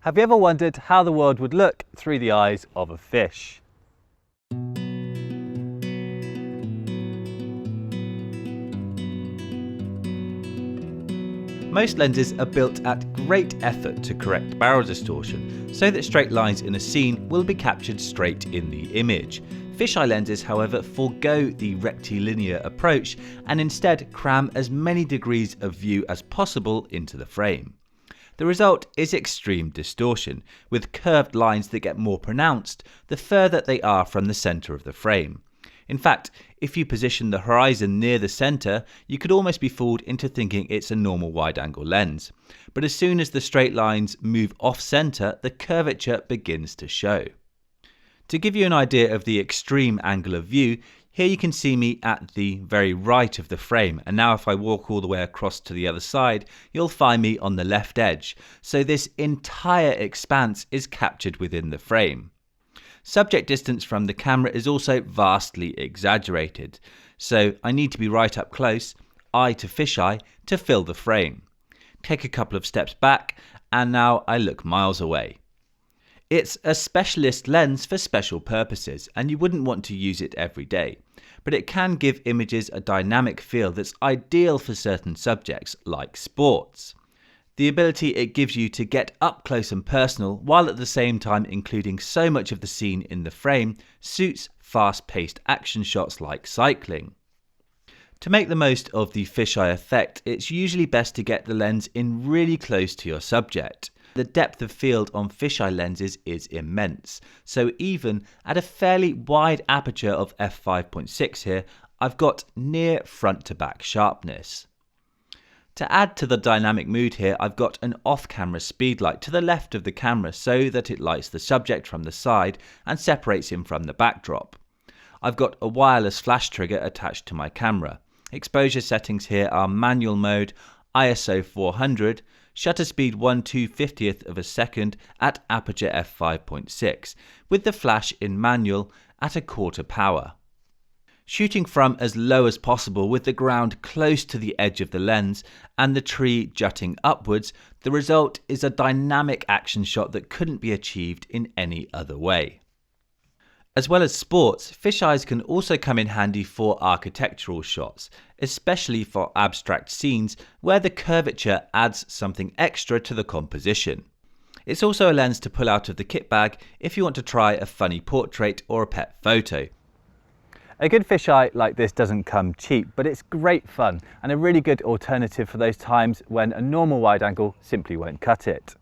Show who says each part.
Speaker 1: Have you ever wondered how the world would look through the eyes of a fish? Most lenses are built at great effort to correct barrel distortion, so that straight lines in a scene will be captured straight in the image. Fisheye lenses, however, forego the rectilinear approach and instead cram as many degrees of view as possible into the frame. The result is extreme distortion, with curved lines that get more pronounced the further they are from the centre of the frame. In fact, if you position the horizon near the centre, you could almost be fooled into thinking it's a normal wide-angle lens. But as soon as the straight lines move off-centre, the curvature begins to show. To give you an idea of the extreme angle of view, here you can see me at the very right of the frame, and now if I walk all the way across to the other side, you'll find me on the left edge, so this entire expanse is captured within the frame. Subject distance from the camera is also vastly exaggerated, so I need to be right up close, eye to fisheye, to fill the frame. Take a couple of steps back, and now I look miles away. It's a specialist lens for special purposes, and you wouldn't want to use it every day, but it can give images a dynamic feel that's ideal for certain subjects like sports. The ability it gives you to get up close and personal while at the same time including so much of the scene in the frame suits fast-paced action shots like cycling. To make the most of the fisheye effect, it's usually best to get the lens in really close to your subject. The depth of field on fisheye lenses is immense, so even at a fairly wide aperture of f5.6 here, I've got near front to back sharpness. To add to the dynamic mood here, I've got an off-camera speed light to the left of the camera so that it lights the subject from the side and separates him from the backdrop. I've got a wireless flash trigger attached to my camera. Exposure settings here are manual mode, ISO 400, shutter speed 1/250th of a second at aperture f5.6, with the flash in manual at a quarter power. Shooting from as low as possible with the ground close to the edge of the lens and the tree jutting upwards, the result is a dynamic action shot that couldn't be achieved in any other way. As well as sports, fisheyes can also come in handy for architectural shots, especially for abstract scenes where the curvature adds something extra to the composition. It's also a lens to pull out of the kit bag if you want to try a funny portrait or a pet photo. A good fisheye like this doesn't come cheap, but it's great fun and a really good alternative for those times when a normal wide angle simply won't cut it.